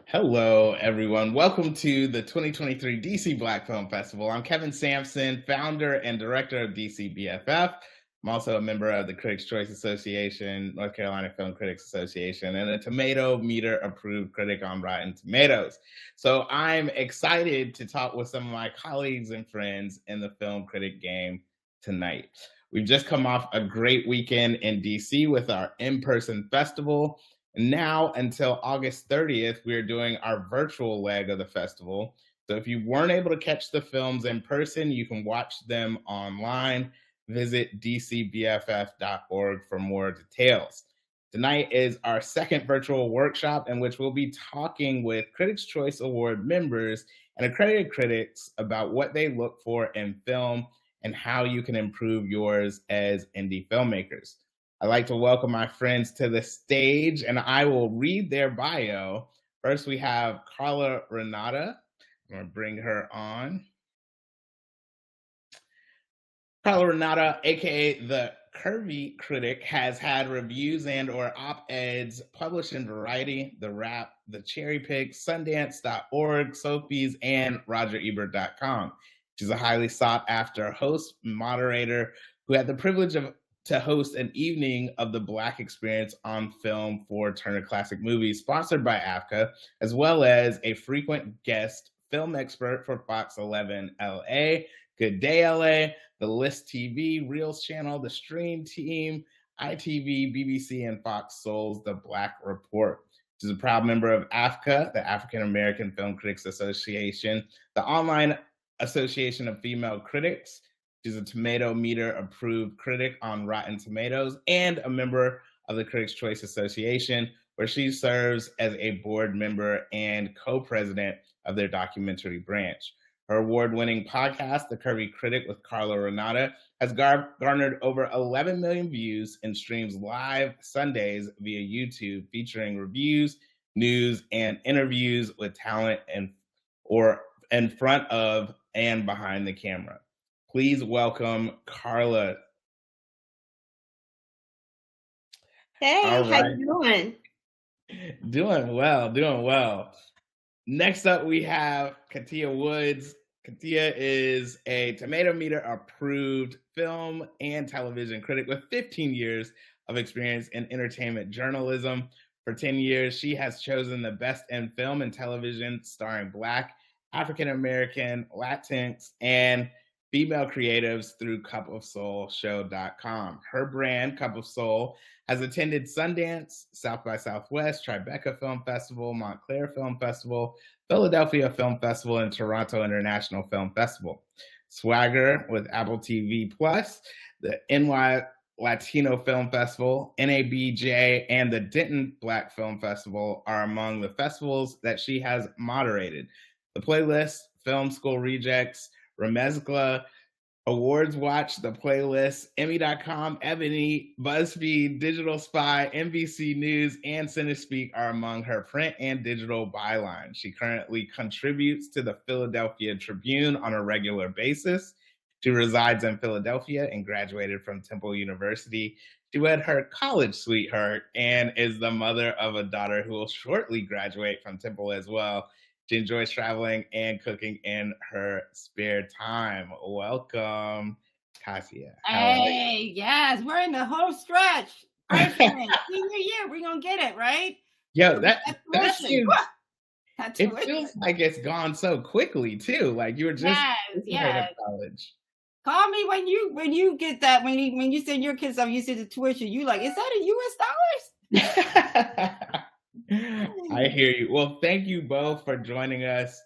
Hello, everyone. Welcome to the 2023 DC Black Film Festival. I'm Kevin Sampson, founder and director of DC BFF. I'm also a member of the Critics' Choice Association, North Carolina Film Critics Association, and a Tomato Meter approved critic on Rotten Tomatoes. So I'm excited to talk with some of my colleagues and friends in the film critic game tonight. We've just come off a great weekend in DC with our in-person festival. Now, until August 30th, we are doing our virtual leg of the festival. So if you weren't able to catch the films in person, you can watch them online. Visit dcbff.org for more details. Tonight is our second virtual workshop in which we'll be talking with Critics' Choice Award members and accredited critics about what they look for in film and how you can improve yours as indie filmmakers. I'd like to welcome my friends to the stage, and I will read their bio. First, we have Carla Renata. I'm going to bring her on. Carla Renata, aka the Curvy Critic, has had reviews and or op-eds published in Variety, The Wrap, The Cherry Pick, Sundance.org, Sophie's, and RogerEbert.com. She's a highly sought after host, moderator, who had the privilege to host an evening of the Black Experience on Film for Turner Classic Movies, sponsored by AFCA, as well as a frequent guest film expert for Fox 11 LA, Good Day LA, the List TV, Reels Channel, the Stream Team, ITV, BBC, and Fox Soul's The Black Report. She's a proud member of AFCA, the African American Film Critics Association, the online association of female critics. She's a Tomato Meter approved critic on Rotten Tomatoes and a member of the Critics' Choice Association, where she serves as a board member and co-president of their documentary branch. Her award-winning podcast, The Curvy Critic with Carla Renata, has garnered over 11 million views and streams live Sundays via YouTube, featuring reviews, news, and interviews with talent in front of and behind the camera. Please welcome Carla. Hey, how you doing? Doing well. Next up, we have Kathia Woods. Kathia is a Tomato Meter approved film and television critic with 15 years of experience in entertainment journalism. For 10 years, she has chosen the best in film and television starring Black, African American, Latinx, and female creatives through cupofsoulshow.com. Her brand, Cup of Soul, has attended Sundance, South by Southwest, Tribeca Film Festival, Montclair Film Festival, Philadelphia Film Festival, and Toronto International Film Festival. Swagger with Apple TV Plus, the NY Latino Film Festival, NABJ, and the Denton Black Film Festival are among the festivals that she has moderated. The Playlist, Film School Rejects, Remezcla, Awards Watch, The Playlist, Emmy.com, Ebony, BuzzFeed, Digital Spy, NBC News, and CineSpeak are among her print and digital bylines. She currently contributes to the Philadelphia Tribune on a regular basis. She resides in Philadelphia and graduated from Temple University. She wed her college sweetheart and is the mother of a daughter who will shortly graduate from Temple as well. She enjoys traveling and cooking in her spare time. Welcome, Kathia. Hey, yes, we're in the home stretch. Senior year, we're gonna get it, right? Yo, that seems, it feels like it's gone so quickly too. Like you were just yes. college. Call me when you get that, when you send your kids up, you see the tuition, you like, is that in US dollars? I hear you. Well, thank you both for joining us.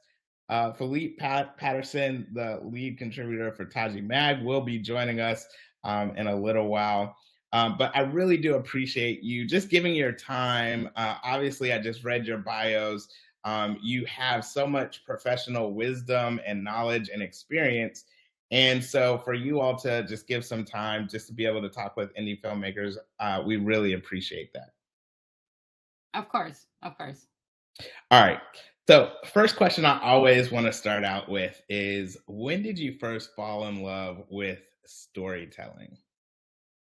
Felipe Patterson, the lead contributor for Taji Mag, will be joining us in a little while. But I really do appreciate you just giving your time. Obviously, I just read your bios. You have so much professional wisdom and knowledge and experience. And so for you all to just give some time just to be able to talk with indie filmmakers, we really appreciate that. Of course. All right. So first question I always want to start out with is, when did you first fall in love with storytelling?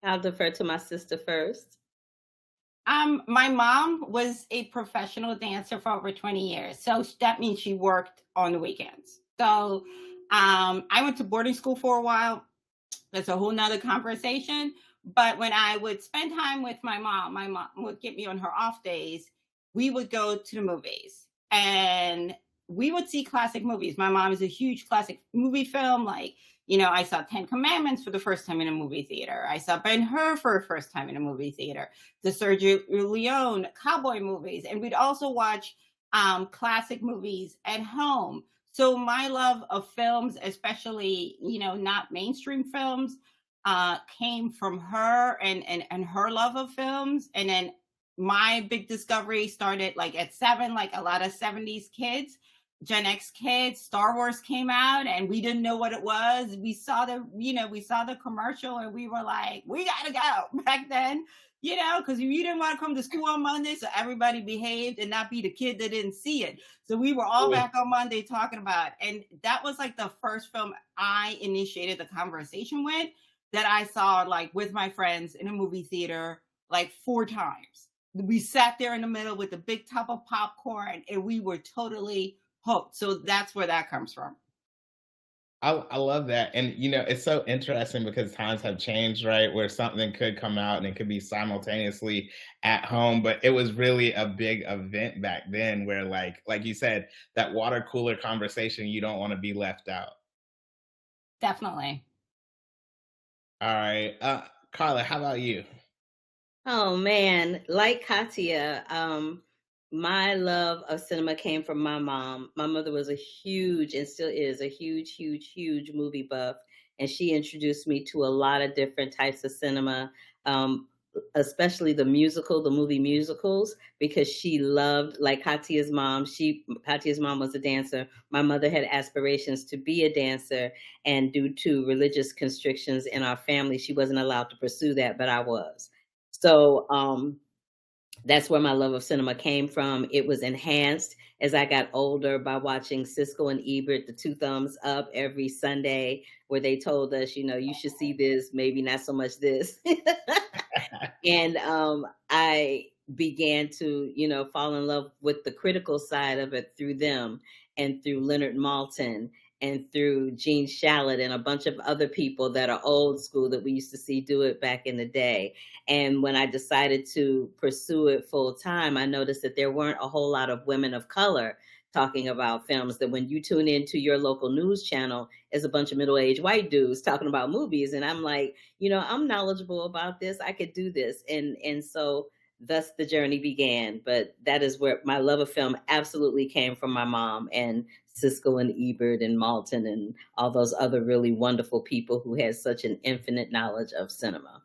I'll defer to my sister first. My mom was a professional dancer for over 20 years. So that means she worked on the weekends. So I went to boarding school for a while. That's a whole nother conversation. But when I would spend time with my mom would get me on her off days. We would go to the movies and we would see classic movies. My mom is a huge classic movie film. Like, I saw Ten Commandments for the first time in a movie theater. I saw Ben-Hur for the first time in a movie theater. The Sergio Leone cowboy movies. And we'd also watch classic movies at home. So my love of films, especially, not mainstream films, came from her and her love of films. And then my big discovery started like at 7, like a lot of 70s kids, Gen X kids. Star Wars came out and we didn't know what it was. We saw the commercial and we were like, we gotta go back then. Because you didn't want to come to school on Monday, so everybody behaved and not be the kid that didn't see it. So we were all back on Monday talking about it. And that was like the first film I initiated the conversation with, that I saw like with my friends in a movie theater like 4 times. We sat there in the middle with a big tub of popcorn and we were totally hooked. So that's where that comes from. I love that. And it's so interesting because times have changed, right? Where something could come out and it could be simultaneously at home, but it was really a big event back then where like you said, that water cooler conversation, you don't want to be left out. Definitely. All right. Carla, how about you? Oh man, like Katia, my love of cinema came from my mom. My mother was a huge, and still is a huge, huge, huge movie buff, and she introduced me to a lot of different types of cinema, especially the movie musicals, because she loved, like Katia's mom. Katia's mom was a dancer. My mother had aspirations to be a dancer, and due to religious constrictions in our family, she wasn't allowed to pursue that, but I was. So that's where my love of cinema came from. It was enhanced as I got older by watching Siskel and Ebert, the Two Thumbs Up, every Sunday, where they told us, you should see this, maybe not so much this. And I began to, fall in love with the critical side of it through them and through Leonard Maltin and through Gene Shalit and a bunch of other people that are old school that we used to see do it back in the day. And when I decided to pursue it full time, I noticed that there weren't a whole lot of women of color talking about films. That when you tune into your local news channel, is a bunch of middle-aged white dudes talking about movies. And I'm like, I'm knowledgeable about this. I could do this. And so thus the journey began. But that is where my love of film absolutely came from my mom and Siskel and Ebert and Maltin and all those other really wonderful people who had such an infinite knowledge of cinema.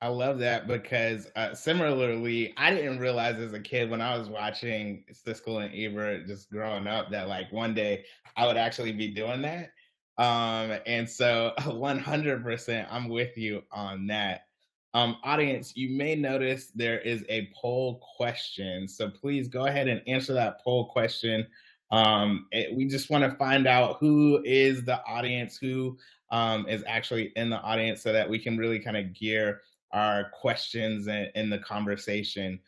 I love that because similarly, I didn't realize as a kid when I was watching Siskel and Ebert just growing up that like one day I would actually be doing that. And so 100% I'm with you on that. Audience, you may notice there is a poll question. So please go ahead and answer that poll question. We just want to find out who is the audience, who is actually in the audience so that we can really kind of gear our questions in the conversation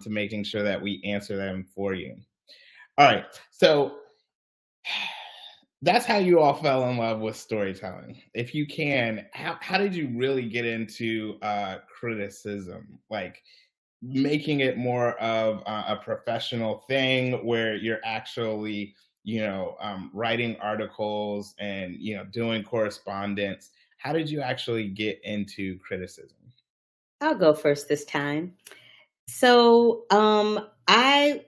to making sure that we answer them for you. All right, so that's how you all fell in love with storytelling. If you can, how did you really get into criticism? Like making it more of a professional thing where you're actually, writing articles and, doing correspondence. How did you actually get into criticism? I'll go first this time. So I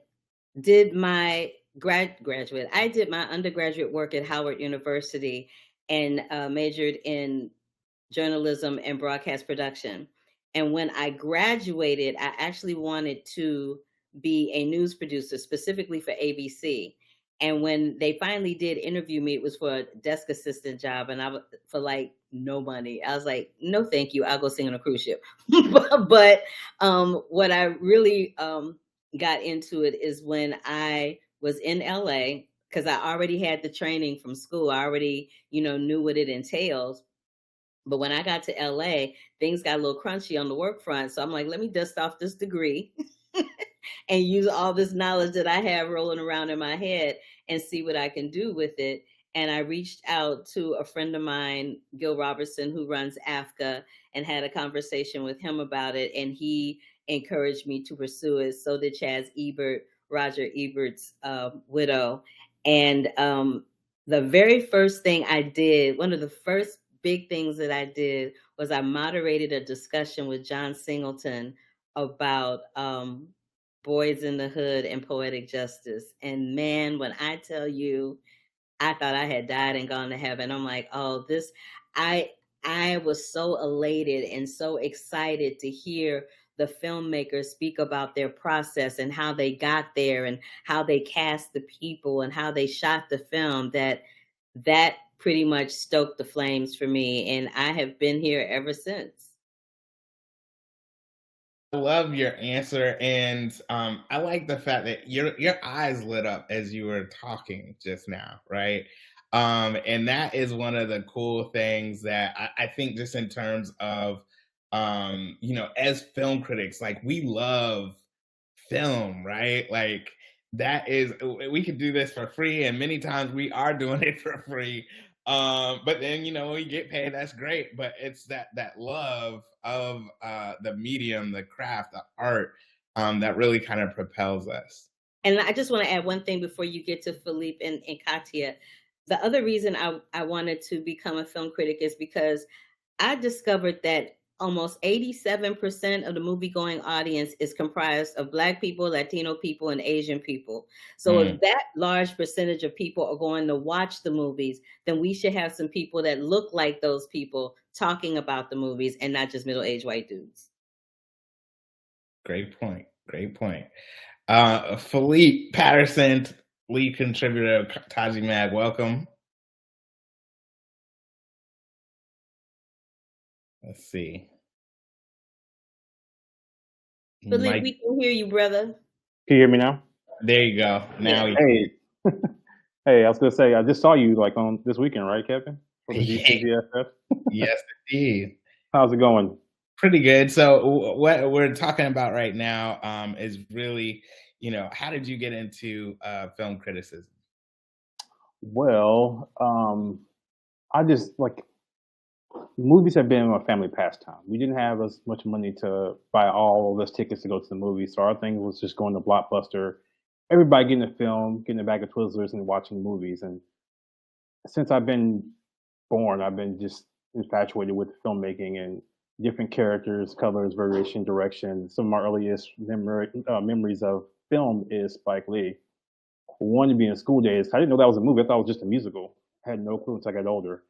did my I did my undergraduate work at Howard University and majored in journalism and broadcast production. And when I graduated, I actually wanted to be a news producer, specifically for ABC. And when they finally did interview me, it was for a desk assistant job, and I was for like no money. I was like, no, thank you. I'll go sing on a cruise ship. but what I really got into it is when I was in LA, because I already had the training from school. I already, knew what it entails. But when I got to LA, things got a little crunchy on the work front. So I'm like, let me dust off this degree and use all this knowledge that I have rolling around in my head and see what I can do with it. And I reached out to a friend of mine, Gil Robertson, who runs AFCA, and had a conversation with him about it. And he encouraged me to pursue it. So did Chaz Ebert, Roger Ebert's widow. And the very first thing I did, one of the first big things that I did, was I moderated a discussion with John Singleton about Boys in the Hood and poetic justice. And man, when I tell you, I thought I had died and gone to heaven. I'm like, oh, this, I I was so elated and so excited to hear the filmmakers speak about their process and how they got there and how they cast the people and how they shot the film, that pretty much stoked the flames for me. And I have been here ever since. I love your answer, and I like the fact that your eyes lit up as you were talking just now, right? And that is one of the cool things that I think, just in terms of, as film critics, like, we love film, right? Like, that is, we could do this for free, and many times we are doing it for free. But then, when we get paid, that's great. But it's that love of the medium, the craft, the art, that really kind of propels us. And I just want to add one thing before you get to Philippe and Katia. The other reason I wanted to become a film critic is because I discovered that almost 87% of the movie going audience is comprised of Black people, Latino people, and Asian people. So if Mm, that large percentage of people are going to watch the movies, then we should have some people that look like those people talking about the movies and not just middle-aged white dudes. great point. Great point. Philippe Patterson, lead contributor of Taji Mag, welcome. Let's see. Philippe, Mike, we can hear you, brother. Can you hear me now? there you go. Now we Hey, hey, I was gonna say I just saw you like on this weekend, right, Kevin? For the can. GCVFF. Yes, indeed. How's it going? Pretty good. So what we're talking about right now is really, how did you get into film criticism? Well, I just like movies have been my family pastime. We didn't have as much money to buy all of us tickets to go to the movies, so our thing was just going to Blockbuster. Everybody getting a film, getting a bag of Twizzlers, and watching movies. And since I've been born, I've been just infatuated with filmmaking and different characters, colors, variation, direction. Some of my earliest memories of film is Spike Lee. One to be in school days. I didn't know that was a movie. I thought it was just a musical. I had no clue until I got older.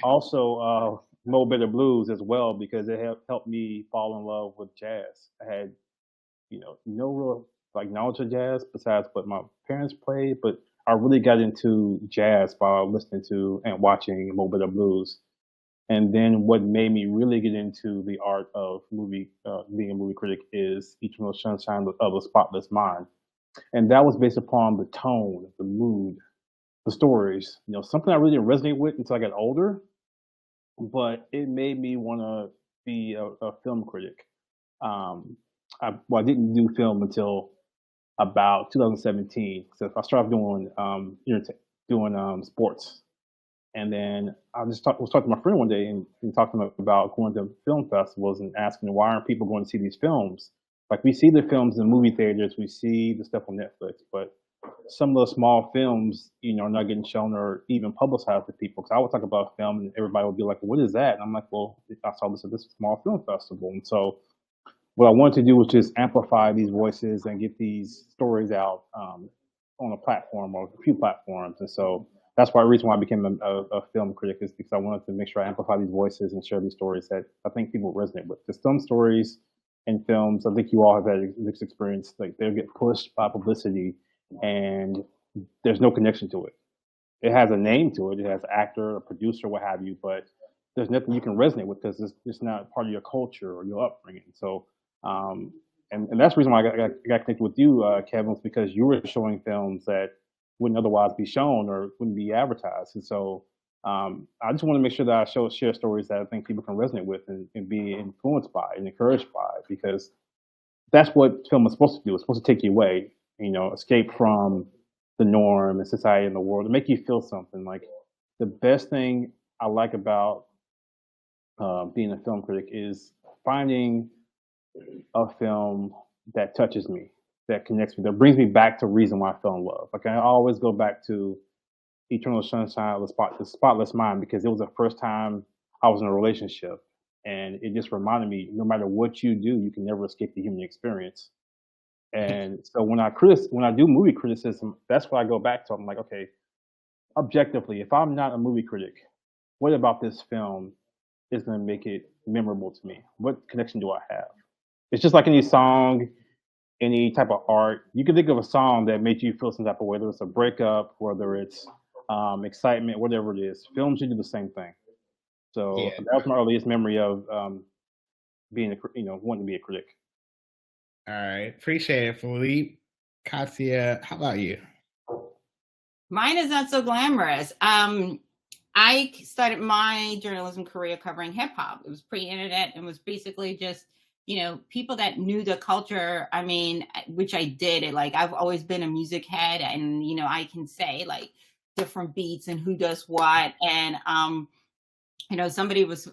Also, Mo Better Blues as well because it helped me fall in love with jazz. I had no real like knowledge of jazz besides what my parents played, but I really got into jazz by listening to and watching Mo Better Blues. And then what made me really get into the art of being a movie critic is Eternal Sunshine of the Spotless Mind. And that was based upon the tone, the mood, the stories. Something I really didn't resonate with until I got older, but it made me want to be a film critic. Um, I didn't do film until about 2017. So I started doing sports, and then was talking to my friend one day and talking about going to film festivals and asking why aren't people going to see these films? Like we see the films in movie theaters, we see the stuff on Netflix, but some of the small films, are not getting shown or even publicized to people. Because I would talk about film and everybody would be like, "What is that?" And I'm like, "Well, I saw this at this small film festival." And so what I wanted to do was just amplify these voices and get these stories out on a platform or a few platforms. And so that's why the reason why I became a film critic is because I wanted to make sure I amplify these voices and share these stories that I think people resonate with. There's some stories in films, I think you all have had this experience, like they'll get pushed by publicity and there's no connection to it. It has a name to it. It has an actor, a producer, what have you, but there's nothing you can resonate with because it's not part of your culture or your upbringing. So, um, and that's the reason why I got connected with you, Kevin, was because you were showing films that wouldn't otherwise be shown or wouldn't be advertised. And so I just want to make sure that I share stories that I think people can resonate with and be influenced by and encouraged by, because that's what film is supposed to do. It's supposed to take you away, escape from the norm and society and the world, to make you feel something. Like, the best thing I like about being a film critic is finding a film that touches me, that connects me, that brings me back to reason why I fell in love. Like, I always go back to Eternal Sunshine of the Spotless Mind, because it was the first time I was in a relationship, and it just reminded me, no matter what you do, you can never escape the human experience. And so when I do movie criticism, that's what I go back to. I'm like, okay, objectively, if I'm not a movie critic, what about this film is going to make it memorable to me? What connection do I have? It's just like any song, any type of art. You can think of a song that made you feel some type of way, whether it's a breakup, whether it's excitement, whatever it is. Film should do the same thing. So Yeah. that was my earliest memory of being wanting to be a critic. All right. Appreciate it, Felipe. Kathia, how about you? Mine is not so glamorous. I started my journalism career covering hip hop. It was pre-internet and was basically just, people that knew the culture. I mean, which I did. Like, I've always been a music head, and I can say like different beats and who does what. And somebody was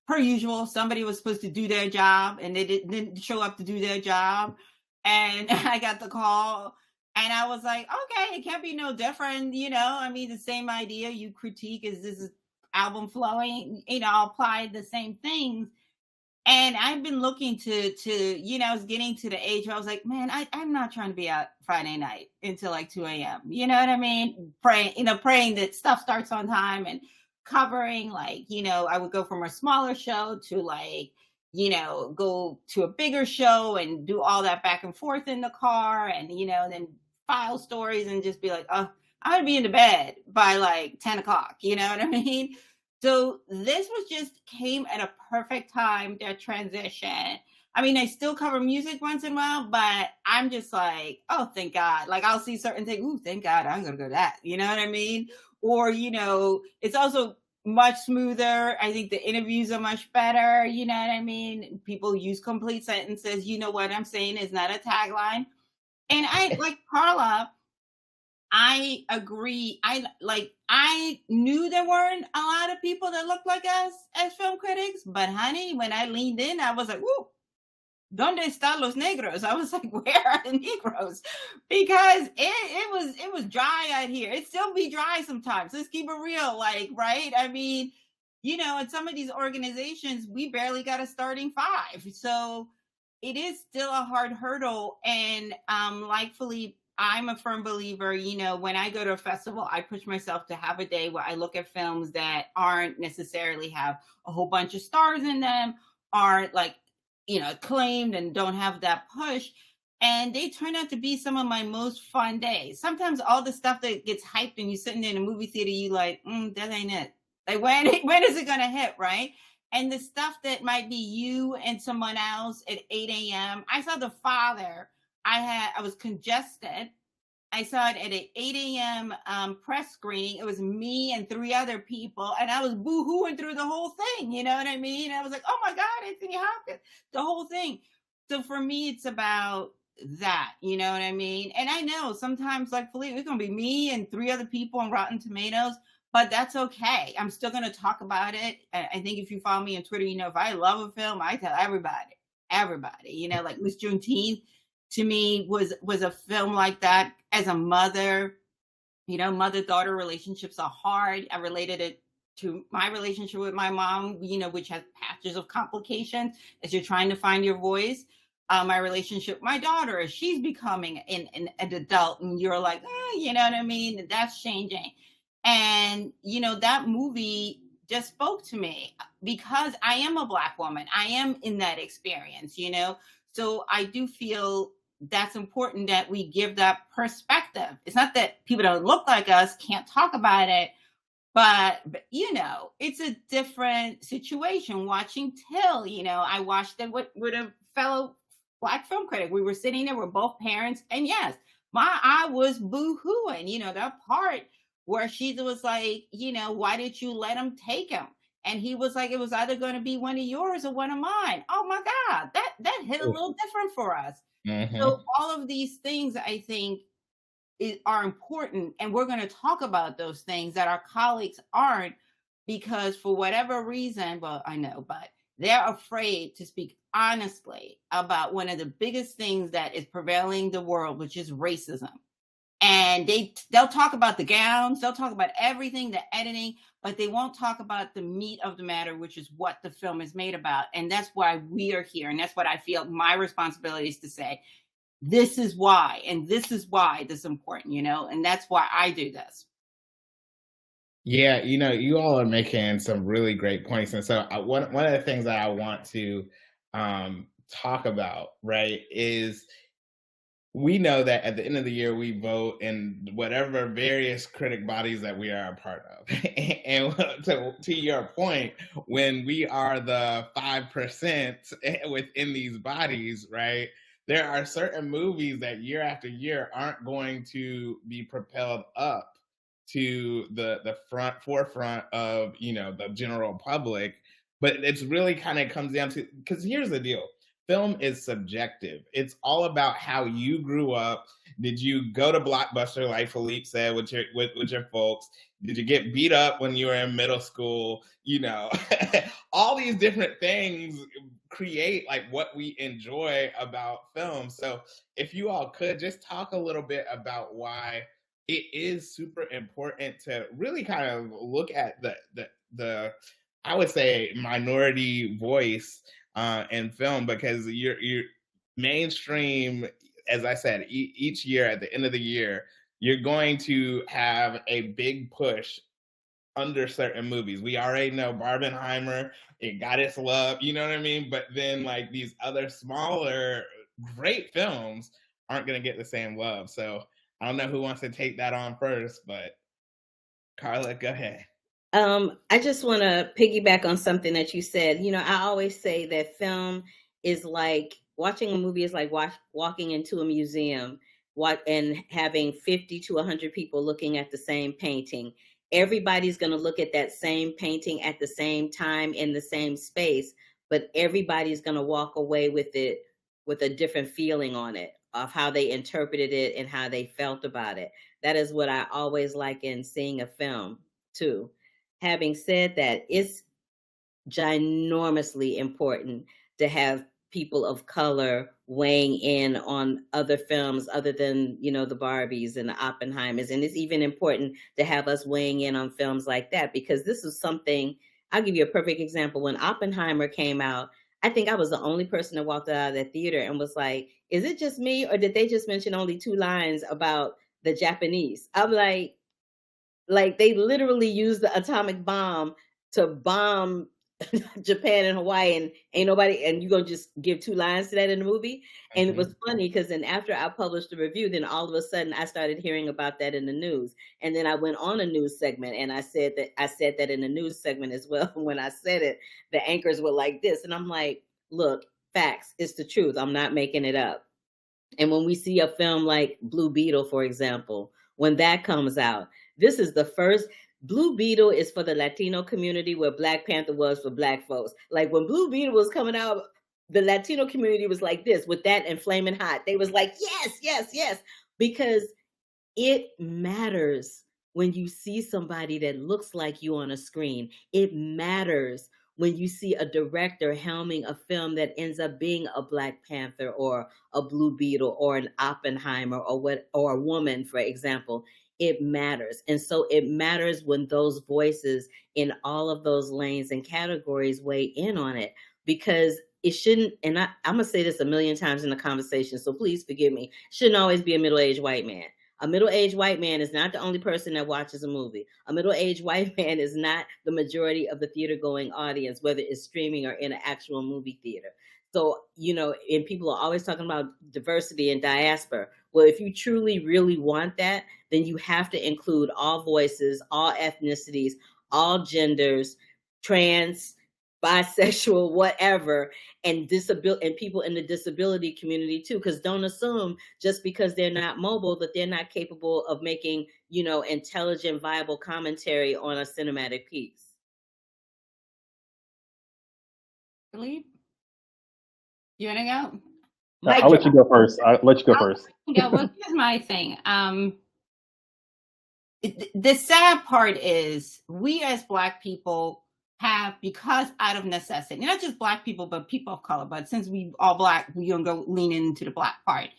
per usual. Somebody was supposed to do their job, and they didn't show up to do their job. And I got the call. And I was like, okay, it can't be no different, I mean, the same idea you critique, is this album flowing, I'll apply the same things. And I've been looking to I was getting to the age where I was like, man, I'm not trying to be out Friday night until like 2 a.m. You know what I mean? Praying that stuff starts on time, and covering, like, I would go from a smaller show to like, go to a bigger show and do all that back and forth in the car, and, then file stories and just be like, oh, I'm going to be in the bed by like 10 o'clock. You know what I mean? So this came at a perfect time, that transition. I mean, I still cover music once in a while, but I'm just like, oh, thank God. Like, I'll see certain things. Ooh, thank God, I'm going to go to that. You know what I mean? Or, it's also much smoother. I think the interviews are much better. You know what I mean? People use complete sentences. You know what I'm saying is not a tagline. And I, like Carla, I agree. I knew there weren't a lot of people that looked like us as film critics, but honey, when I leaned in, I was like, whoa, ¿dónde están los negros? I was like, where are the Negroes? Because it was dry out here. It still be dry sometimes. Let's keep it real, like, right? I mean, in some of these organizations, we barely got a starting 5. So it is still a hard hurdle. And like Felipe, I'm a firm believer, when I go to a festival, I push myself to have a day where I look at films that aren't necessarily have a whole bunch of stars in them, aren't like, acclaimed and don't have that push. And they turn out to be some of my most fun days. Sometimes all the stuff that gets hyped and you're sitting in a movie theater, you like, that ain't it. Like, when is it going to hit, right? And the stuff that might be you and someone else at 8 a.m. I saw The Father. I was congested. I saw it at an 8 a.m. Press screening. It was me and 3 other people, and I was boo-hooing through the whole thing. You know what I mean? I was like, oh my God, Anthony Hopkins, the whole thing. So for me, it's about that. You know what I mean? And I know sometimes, like Felipe, it's going to be me and 3 other people on Rotten Tomatoes, but that's okay. I'm still going to talk about it. I think if you follow me on Twitter, if I love a film, I tell everybody, like Miss Juneteenth, to me was a film like that. As a mother, mother-daughter relationships are hard. I related it to my relationship with my mom, which has patches of complications as you're trying to find your voice. My relationship with my daughter, as she's becoming an adult, and you're like, you know what I mean? That's changing. And, that movie just spoke to me because I am a Black woman. I am in that experience, So I do feel that's important that we give that perspective. It's not that people that look like us can't talk about it, but it's a different situation. Watching Till, I watched it with a fellow Black film critic. We were sitting there, we're both parents, and yes, I was boo-hooing. That part where she was like, why did you let him take him? And he was like, it was either going to be one of yours or one of mine. Oh my God, that hit a little different for us. So all of these things, I think, are important, and we're going to talk about those things that our colleagues aren't, because for whatever reason, well, I know, but they're afraid to speak honestly about one of the biggest things that is prevailing the world, which is racism. And they'll talk about the gowns, they'll talk about everything, the editing, but they won't talk about the meat of the matter, which is what the film is made about. And that's why we are here. And that's what I feel my responsibility is to say, this is why, and this is why this is important, and that's why I do this. Yeah, you all are making some really great points. And so one of the things that I want to talk about, right, is we know that at the end of the year, we vote in whatever various critic bodies that we are a part of. And to your point, when we are the 5% within these bodies, right, there are certain movies that year after year aren't going to be propelled up to the forefront of the general public. But it's really kind of comes down to, because here's the deal. Film is subjective. It's all about how you grew up. Did you go to Blockbuster, like Felipe said, with your folks? Did you get beat up when you were in middle school? All these different things create like what we enjoy about film. So if you all could just talk a little bit about why it is super important to really kind of look at the I would say minority voice in film, because you're mainstream, as I said, each year at the end of the year, you're going to have a big push under certain movies. We already know Barbenheimer, it got its love, you know what I mean? But then like these other smaller, great films aren't going to get the same love. So I don't know who wants to take that on first, but Carla, go ahead. I just want to piggyback on something that you said. I always say that film is like watching a movie is like walking into a museum and having 50 to 100 people looking at the same painting. Everybody's going to look at that same painting at the same time in the same space, but everybody's going to walk away with it with a different feeling on it, of how they interpreted it and how they felt about it. That is what I always like in seeing a film too. Having said that, it's ginormously important to have people of color weighing in on other films other than, the Barbies and the Oppenheimers. And it's even important to have us weighing in on films like that, because this is something, I'll give you a perfect example. When Oppenheimer came out, I think I was the only person that walked out of that theater and was like, is it just me, or did they just mention only 2 lines about the Japanese? I'm like they literally used the atomic bomb to bomb Japan and Hawaii, and ain't nobody, and you gonna just give 2 lines to that in the movie? And it was funny because then after I published the review, then all of a sudden I started hearing about that in the news. And then I went on a news segment and I said that in the news segment as well. When I said it, the anchors were like this. And I'm like, look, facts, it's the truth. I'm not making it up. And when we see a film like Blue Beetle, for example, when that comes out, this is the first. Blue Beetle is for the Latino community where Black Panther was for Black folks. Like when Blue Beetle was coming out, the Latino community was like this with that and Flaming Hot. They was like, yes, yes, yes, because it matters when you see somebody that looks like you on a screen. It matters when you see a director helming a film that ends up being a Black Panther or a Blue Beetle or an Oppenheimer or a woman, for example. It matters. And so it matters when those voices in all of those lanes and categories weigh in on it, because it shouldn't, and I'm going to say this a million times in the conversation, so please forgive me, shouldn't always be a middle-aged white man. A middle-aged white man is not the only person that watches a movie. A middle-aged white man is not the majority of the theater-going audience, whether it's streaming or in an actual movie theater. So, and people are always talking about diversity and diaspora. Well, if you truly, really want that, then you have to include all voices, all ethnicities, all genders, trans, bisexual, whatever, and people in the disability community too, because don't assume just because they're not mobile that they're not capable of making, intelligent, viable commentary on a cinematic piece. Felipe, you want to go? I'll let you go first. Well, here's my thing. The sad part is we as Black people have, because out of necessity, not just Black people, but people of color, but since we all Black, we're going to go lean into the Black part,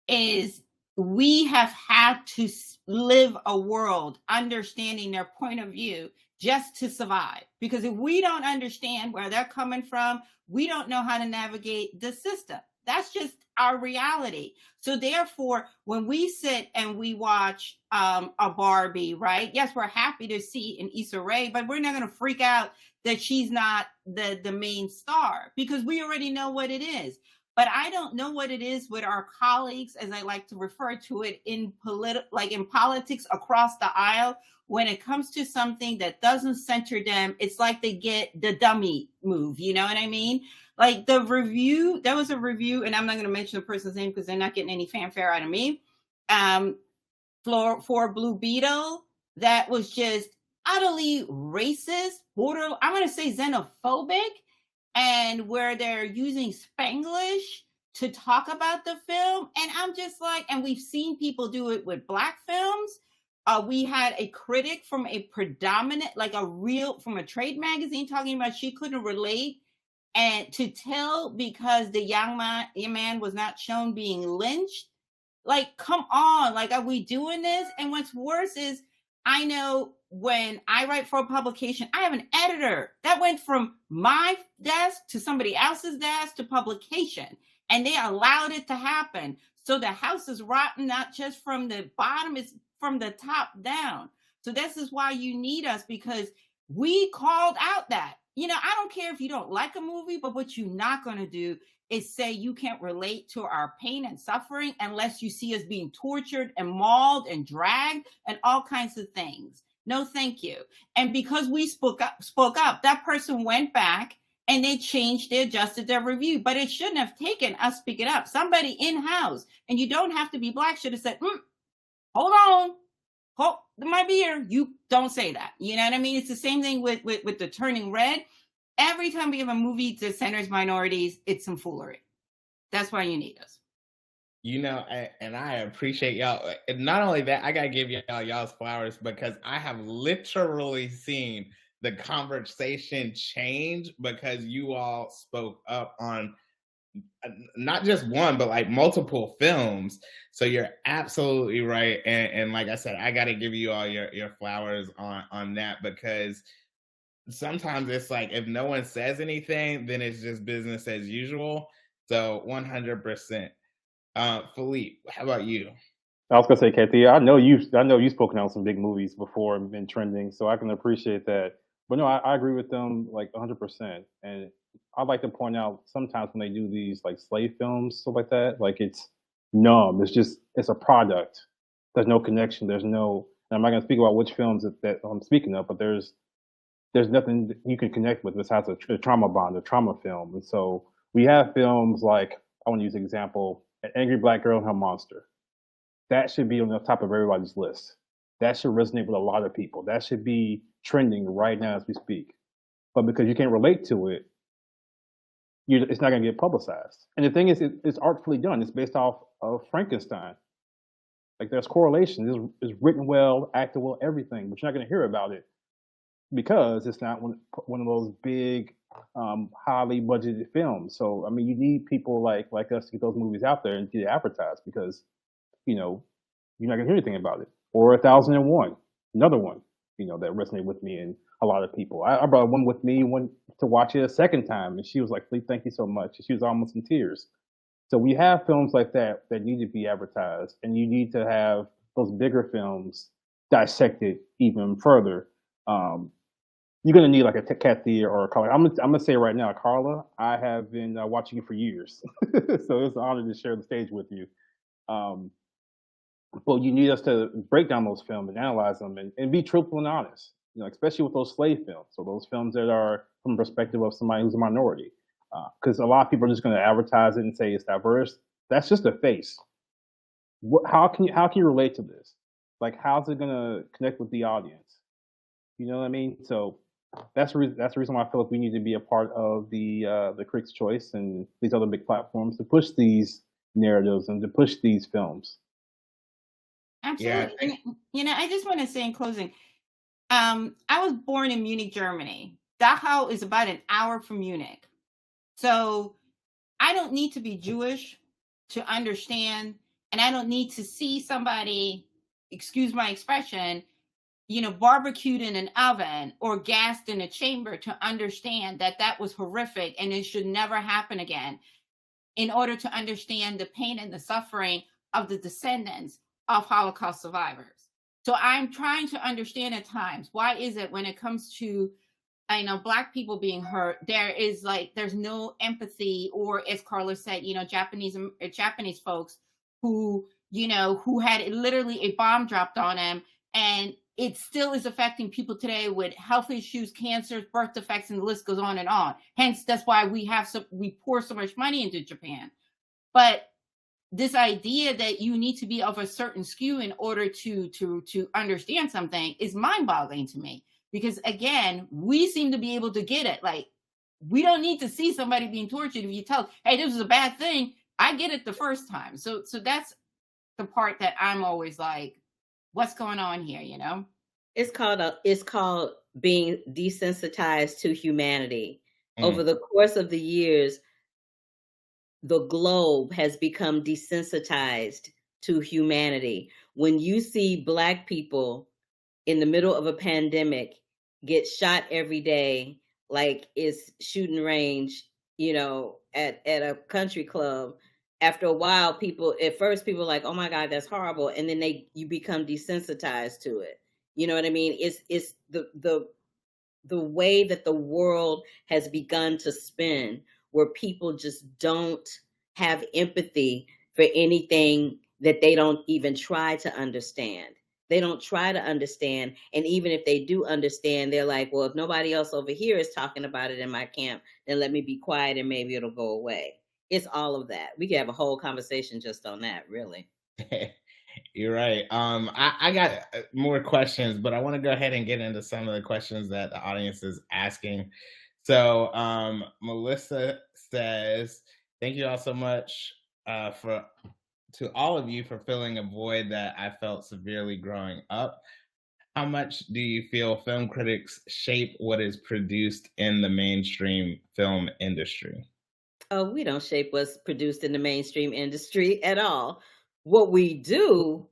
is we have had to live a world understanding their point of view just to survive. Because if we don't understand where they're coming from, we don't know how to navigate the system. That's just our reality. So therefore, when we sit and we watch a Barbie, right? Yes, we're happy to see an Issa Rae, but we're not going to freak out that she's not the main star, because we already know what it is. But I don't know what it is with our colleagues, as I like to refer to it, in politics across the aisle. When it comes to something that doesn't center them, it's like they get the dummy move. You know what I mean? Like there was a review, and I'm not going to mention the person's name because they're not getting any fanfare out of me, for Blue Beetle, that was just utterly racist, I'm going to say xenophobic, and where they're using Spanglish to talk about the film. And I'm just like, and we've seen people do it with Black films. We had a critic from a from a trade magazine talking about she couldn't relate and to tell because the young man was not shown being lynched. Like, come on, like, are we doing this? And what's worse is, I know when I write for a publication, I have an editor that went from my desk to somebody else's desk to publication, and they allowed it to happen. So the house is rotten, not just from the bottom, it's from the top down. So this is why you need us, because we called out that, I don't care if you don't like a movie, but what you're not going to do is say you can't relate to our pain and suffering unless you see us being tortured and mauled and dragged and all kinds of things. No, thank you. And because we spoke up, that person went back and they adjusted their review. But it shouldn't have taken us speaking up. Somebody in-house, and you don't have to be Black, should have said, hold on. My beer, you don't say that. You know what I mean? It's the same thing with the Turning Red. Every time we have a movie that centers minorities, it's some foolery. That's why you need us. And I appreciate y'all. And not only that, I got to give y'all's flowers, because I have literally seen the conversation change because you all spoke up on not just one, but like multiple films. So you're absolutely right. And like I said, I got to give you all your flowers on that, because sometimes it's like, if no one says anything, then it's just business as usual. So 100%. Felipe, how about you? I was gonna say, Kathia, I know you've spoken on some big movies before and been trending, so I can appreciate that. But no, I agree with them like 100%. And I'd like to point out, sometimes when they do these like slave films, stuff like that, like it's numb. It's a product. There's no connection. And I'm not gonna speak about which films that I'm speaking of, but there's nothing that you can connect with besides a trauma bond, a trauma film. And so we have films like, I want to use an example, An Angry Black Girl and Her Monster. That should be on the top of everybody's list. That should resonate with a lot of people. That should be trending right now as we speak. But because you can't relate to it, it's not going to get publicized. And the thing is, it's artfully done. It's based off of Frankenstein. Like, there's correlation. It's written well, acted well, everything. But you're not going to hear about it because it's not one of those big, highly budgeted films. So, I mean, you need people like us to get those movies out there and get it advertised, because, you're not going to hear anything about it. Or 1001, another one, that resonated with me and a lot of people. I brought one with me, went to watch it a second time, and she was like, "Felipe, thank you so much." She was almost in tears. So we have films like that need to be advertised, and you need to have those bigger films dissected even further. You're gonna need like a Kathia or a Carla. I'm gonna say right now, Carla, I have been watching you for years, so it's an honor to share the stage with you. But you need us to break down those films and analyze them and be truthful and honest. especially with those slave films, or those films that are from the perspective of somebody who's a minority. Because a lot of people are just going to advertise it and say it's diverse. That's just a face. How can you relate to this? Like, how's it going to connect with the audience? You know what I mean? So that's the reason why I feel like we need to be a part of the Critics' Choice and these other big platforms to push these narratives and to push these films. Absolutely. Yeah. I just want to say in closing, I was born in Munich, Germany. Dachau is about an hour from Munich. So I don't need to be Jewish to understand, and I don't need to see somebody, excuse my expression, barbecued in an oven or gassed in a chamber to understand that that was horrific and it should never happen again, in order to understand the pain and the suffering of the descendants of Holocaust survivors. So I'm trying to understand at times, why is it when it comes to, Black people being hurt, there's no empathy, or as Carla said, Japanese folks who had literally a bomb dropped on them, and it still is affecting people today with health issues, cancers, birth defects, and the list goes on and on. Hence, that's why we pour so much money into Japan. But this idea that you need to be of a certain skew in order to understand something is mind-boggling to me. Because again, we seem to be able to get it. Like, we don't need to see somebody being tortured. If you tell, hey, this is a bad thing, I get it the first time. So that's the part that I'm always like, what's going on here, It's called being desensitized to humanity. Over the course of the years, the globe has become desensitized to humanity. When you see Black people in the middle of a pandemic get shot every day, like it's shooting range, at a country club, after a while, at first people are like, oh my God, that's horrible. And then you become desensitized to it. You know what I mean? It's the way that the world has begun to spin, where people just don't have empathy for anything that they don't even try to understand. They don't try to understand. And even if they do understand, they're like, well, if nobody else over here is talking about it in my camp, then let me be quiet and maybe it'll go away. It's all of that. We could have a whole conversation just on that, really. You're right. I got more questions, but I want to go ahead and get into some of the questions that the audience is asking. So Melissa says, thank you all so much to all of you for filling a void that I felt severely growing up. How much do you feel film critics shape what is produced in the mainstream film industry? Oh, we don't shape what's produced in the mainstream industry at all. What we do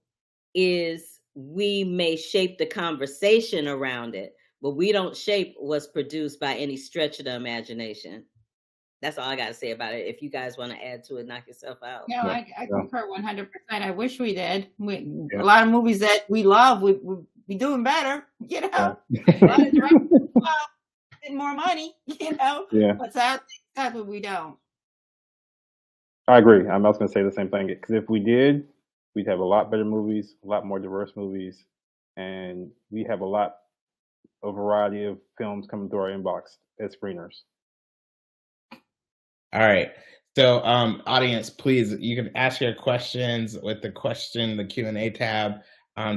is we may shape the conversation around it, but we don't shape what's produced by any stretch of the imagination. That's all I got to say about it. If you guys want to add to it, knock yourself out. No, I concur 100%. I wish we did. A lot of movies that we love, we'd be doing better, A lot of directors getting more money, Yeah. But sadly, we don't. I agree. I was going to say the same thing, because if we did, we'd have a lot better movies, a lot more diverse movies, and we have a variety of films coming through our inbox as screeners. All right. So audience, please, you can ask your questions with the Q&A tab.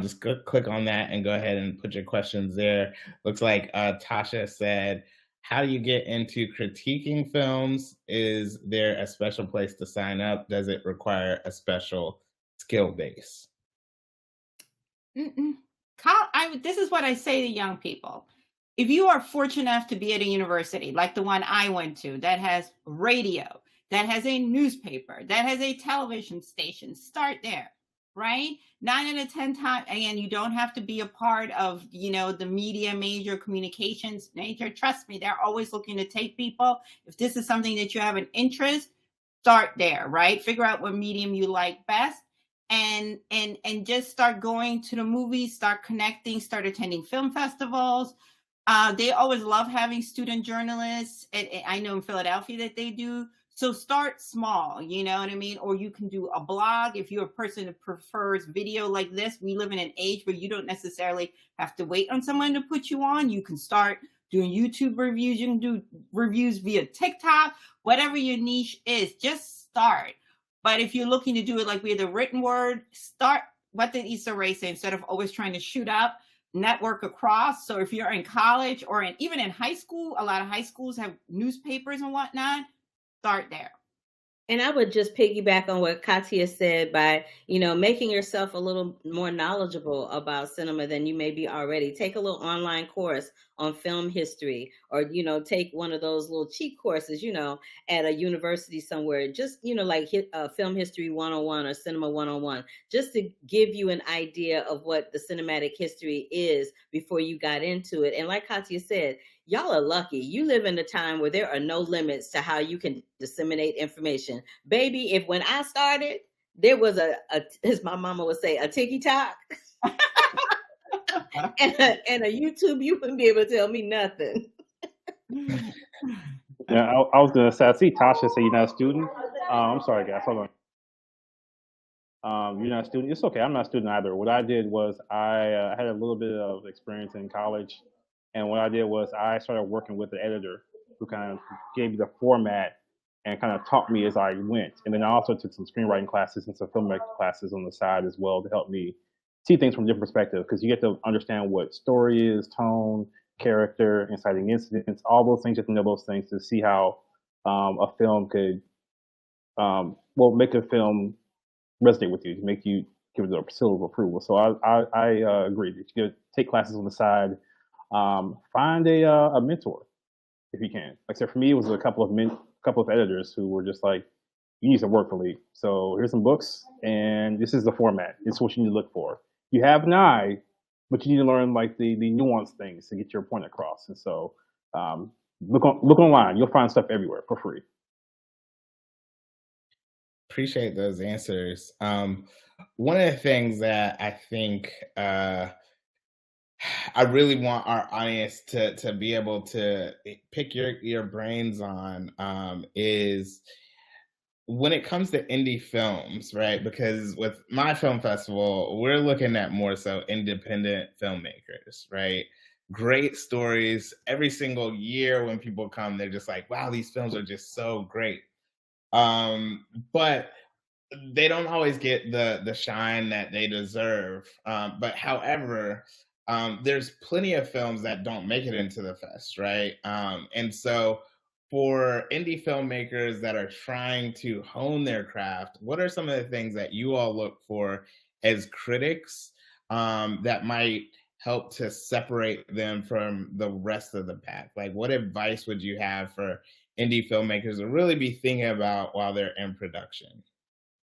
Just click on that and go ahead and put your questions there. Looks like Tasha said, how do you get into critiquing films? Is there a special place to sign up? Does it require a special skill base? This is what I say to young people. If you are fortunate enough to be at a university like the one I went to, that has radio, that has a newspaper, that has a television station, start there, right? 9 out of 10 times, again, you don't have to be a part of, the media major, communications major. Trust me, they're always looking to take people. If this is something that you have an interest, start there, right? Figure out what medium you like best. And just start going to the movies, start connecting, start attending film festivals. They always love having student journalists. I know in Philadelphia that they do. So start small, you know what I mean? Or you can do a blog if you're a person that prefers video like this. We live in an age where you don't necessarily have to wait on someone to put you on. You can start doing YouTube reviews. You can do reviews via TikTok, whatever your niche is, just start. But if you're looking to do it like via the written word, start what did Issa Rae say? Instead of always trying to shoot up, network across. So if you're in college or even in high school, a lot of high schools have newspapers and whatnot. Start there. And I would just piggyback on what Katia said by, making yourself a little more knowledgeable about cinema than you may be already. Take a little online course on film history, or, take one of those little cheat courses, at a university somewhere, just, like film history 101 or cinema 101, just to give you an idea of what the cinematic history is before you got into it. And like Katia said, y'all are lucky. You live in a time where there are no limits to how you can disseminate information. Baby, if when I started, there was as my mama would say, a TikTok and a YouTube, you wouldn't be able to tell me nothing. Yeah, I was going to say, I see Tasha say you're not a student. I'm sorry, guys. Hold on. You're not a student. It's okay. I'm not a student either. What I did was I had a little bit of experience in college. And what I did was I started working with the editor who kind of gave me the format and kind of taught me as I went. And then I also took some screenwriting classes and some filmmaking classes on the side as well to help me see things from a different perspective, because you get to understand what story is, tone, character, inciting incidents, all those things. You have to know those things to see how a film could, make a film resonate with you, to make you give it a seal of approval. So I agree that you could take classes on the side. Find a mentor if you can. Like I said, for me, it was a couple of editors who were just like, you need some work, Felipe. So here's some books, and this is the format. This is what you need to look for. You have an eye, but you need to learn like the nuanced things to get your point across. And so look online. You'll find stuff everywhere for free. Appreciate those answers. One of the things that I think I really want our audience to be able to pick your brains on is when it comes to indie films, right? Because with my film festival, we're looking at more so independent filmmakers, right? Great stories every single year. When people come, they're just like, wow, these films are just so great. But they don't always get the shine that they deserve. But however, there's plenty of films that don't make it into the fest, right? And so for indie filmmakers that are trying to hone their craft, what are some of the things that you all look for as critics that might help to separate them from the rest of the pack? Like, what advice would you have for indie filmmakers to really be thinking about while they're in production?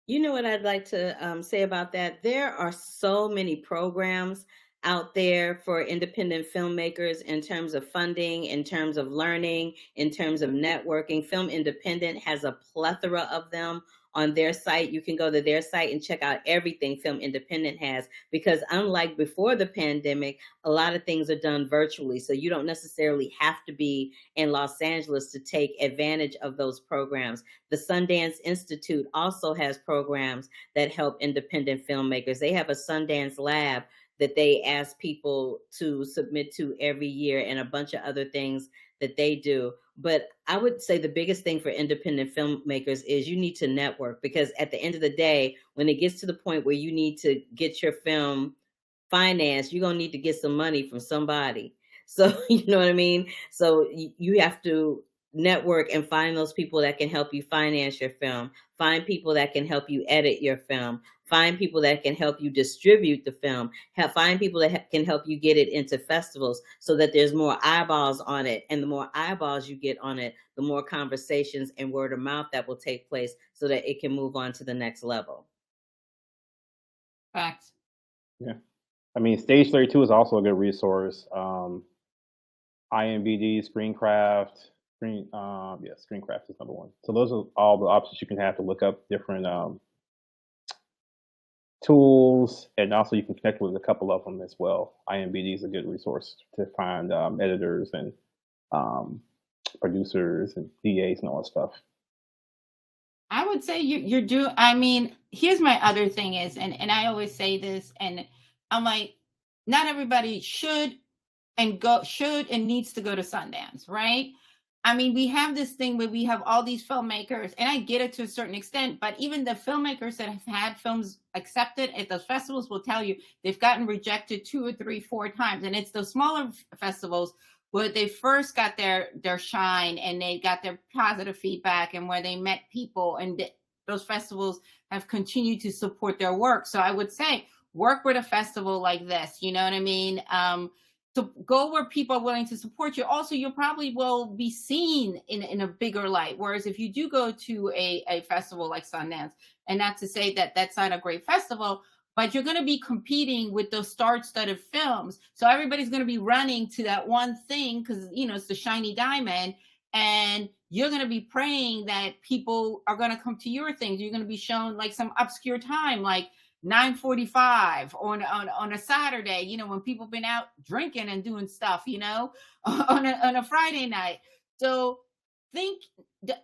You know what I'd like to say about that? There are so many programs out there for independent filmmakers in terms of funding, in terms of learning, in terms of networking. Film Independent has a plethora of them on their site. You can go to their site and check out everything Film Independent has, because unlike before the pandemic, a lot of things are done virtually. So you don't necessarily have to be in Los Angeles to take advantage of those programs. The Sundance Institute also has programs that help independent filmmakers. They have a Sundance Lab that they ask people to submit to every year, and a bunch of other things that they do. But I would say the biggest thing for independent filmmakers is you need to network, because at the end of the day, when it gets to the point where you need to get your film financed, you're going to need to get some money from somebody. So, you know what I mean? So you have to network and find those people that can help you finance your film, find people that can help you edit your film, find people that can help you distribute the film, find people that can help you get it into festivals so that there's more eyeballs on it. And the more eyeballs you get on it, the more conversations and word of mouth that will take place so that it can move on to the next level. Facts. Yeah. I mean, Stage 32 is also a good resource. IMBD, Screencraft, Screencraft is number one. So those are all the options you can have to look up different tools, and also you can connect with a couple of them as well. IMBD is a good resource to find editors and producers and DAs and all that stuff. I would say you're doing. I mean, here's my other thing is, and I always say this, and I'm like, not everybody should and needs to go to Sundance, right? I mean, we have this thing where we have all these filmmakers, and I get it to a certain extent, but even the filmmakers that have had films accepted at those festivals will tell you they've gotten rejected 2 or 3, 4 times. And it's those smaller festivals where they first got their shine and they got their positive feedback and where they met people, and those festivals have continued to support their work. So I would say work with a festival like this, you know what I mean? To go where people are willing to support you. Also, you probably will be seen in a bigger light. Whereas if you do go to a festival like Sundance, and not to say that that's not a great festival, but you're going to be competing with those star-studded films. So everybody's going to be running to that one thing because, you know, it's the shiny diamond. And you're going to be praying that people are going to come to your things. You're going to be shown like some obscure time, like 9:45 on a Saturday, you know, when people have been out drinking and doing stuff, you know, on a Friday night. So think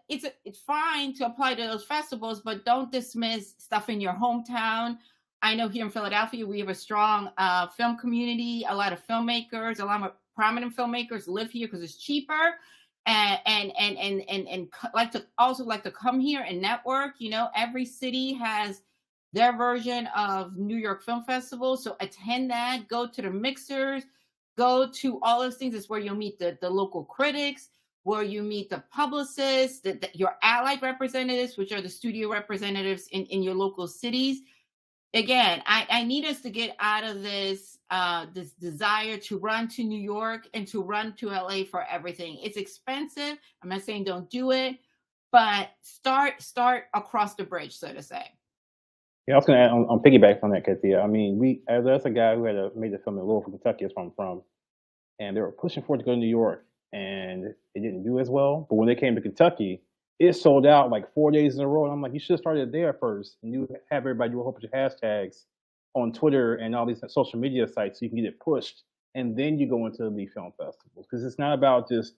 it's fine to apply to those festivals, but don't dismiss stuff in your hometown. I know here in Philadelphia, we have a strong film community. A lot of filmmakers, a lot of prominent filmmakers live here because it's cheaper. And like to come here and network. You know, every city has their version of New York Film Festival. So attend that, go to the mixers, go to all those things. It's where you'll meet the local critics, where you meet the publicists, your allied representatives, which are the studio representatives in your local cities. Again, I need us to get out of this desire to run to New York and to run to LA for everything. It's expensive. I'm not saying don't do it, but start across the bridge, so to say. Yeah, I was going to add on piggyback on that, Kathia. I mean, there's a guy who had made a film in Louisville, Kentucky, that's where I'm from, and they were pushing for it to go to New York, and it didn't do as well. But when they came to Kentucky, it sold out like 4 days in a row. And I'm like, you should have started there first, and you have everybody do a whole bunch of hashtags on Twitter and all these social media sites so you can get it pushed, and then you go into the film festivals, because it's not about just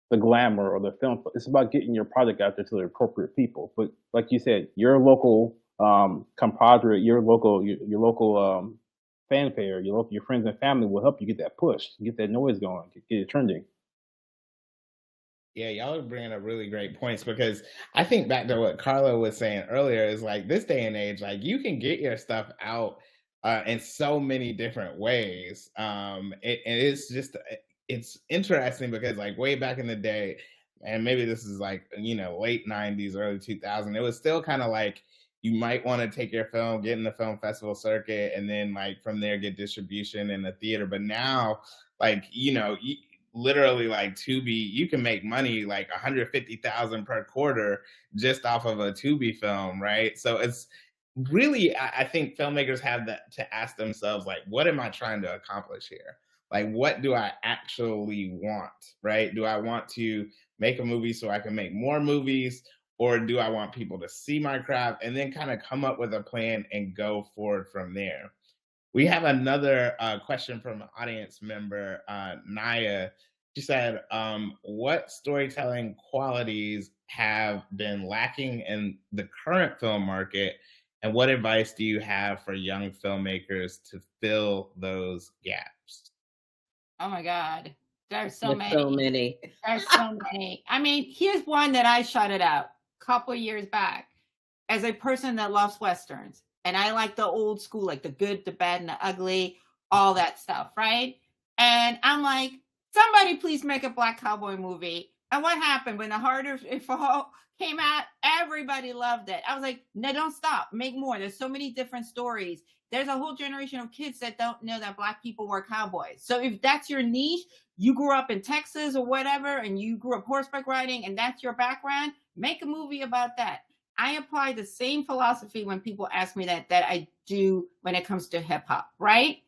the glamour or the film. It's about getting your product out there to the appropriate people. But like you said, your local compadre, your local fanfare, your friends and family will help you get that push, get that noise going, get it trending. Yeah, y'all are bringing up really great points, because I think back to what Carla was saying earlier is like this day and age, like you can get your stuff out in so many different ways. And it's interesting because like way back in the day, and maybe this is like, you know, late 90s, early 2000s, it was still kind of like you might want to take your film, get in the film festival circuit, and then like from there get distribution in the theater. But now, like, you know, literally like Tubi, you can make money like 150,000 per quarter just off of a Tubi film, right? So it's really, I think filmmakers have that to ask themselves, like, what am I trying to accomplish here? Like, what do I actually want, right? Do I want to make a movie so I can make more movies? Or do I want people to see my craft and then kind of come up with a plan and go forward from there? We have another question from an audience member, Naya. She said, what storytelling qualities have been lacking in the current film market? And what advice do you have for young filmmakers to fill those gaps? Oh my God. There's so many. There's so many. I mean, here's one that I shouted out a couple of years back as a person that loves Westerns. And I like the old school, like the good, the bad, and the ugly, all that stuff, right? And I'm like, somebody please make a Black Cowboy movie. And what happened when The Harder It Fall came out? Everybody loved it. I was like, no, don't stop. Make more. There's so many different stories. There's a whole generation of kids that don't know that Black people were cowboys. So if that's your niche, you grew up in Texas or whatever, and you grew up horseback riding, and that's your background, make a movie about that. I apply the same philosophy when people ask me that I do when it comes to hip hop, right?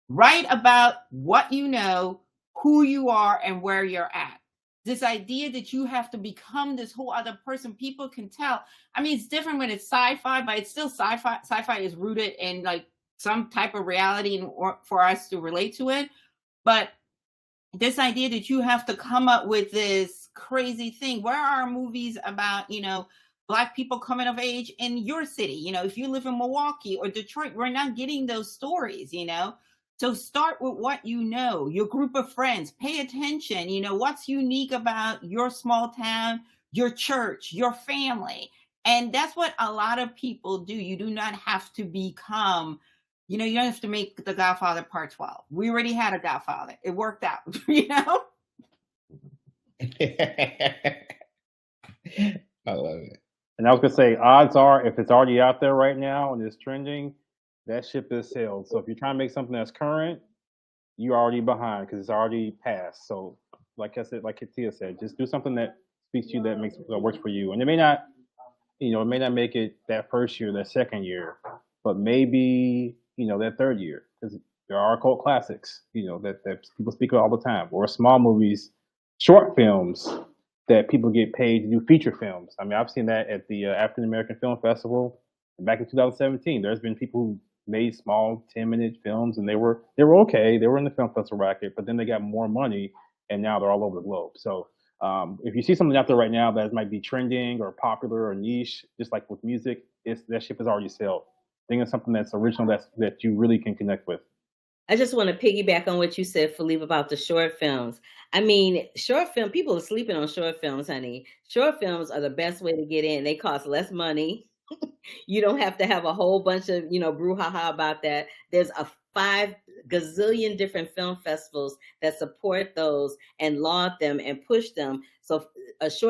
Write about what you know, who you are, and where you're at. This idea that you have to become this whole other person, people can tell. I mean, it's different when it's sci-fi, but it's still sci-fi. Sci-fi is rooted in like some type of reality for us to relate to it. But this idea that you have to come up with this crazy thing. Where are movies about, you know, Black people coming of age in your city. You know, if you live in Milwaukee or Detroit, we're not getting those stories, you know. So start with what you know, your group of friends, pay attention, you know, what's unique about your small town, your church, your family. And that's what a lot of people do. You do not have to become, you know, you don't have to make The Godfather Part 12. We already had a Godfather. It worked out, you know? I love it. And I was gonna say, odds are, if it's already out there right now and it's trending, that ship is sailed. So if you're trying to make something that's current, you're already behind because it's already passed. So, like I said, like Katia said, just do something that speaks to you, that works for you. And it may not, it may not make it that first year, that second year, but maybe that third year, because there are cult classics, that people speak of all the time, or small movies, short films that people get paid to do feature films. I mean, I've seen that at the African American Film Festival back in 2017. There's been people who made small 10-minute films, and they were okay. They were in the film festival racket, but then they got more money, and now they're all over the globe. So if you see something out there right now that might be trending or popular or niche, just like with music, that ship is already sailed. Think of something that's original, that you really can connect with. I just want to piggyback on what you said, Felipe, about the short films. I mean, people are sleeping on short films, honey. Short films are the best way to get in. They cost less money. You don't have to have a whole bunch of, brouhaha about that. There's a 5 gazillion different film festivals that support those and laud them and push them. So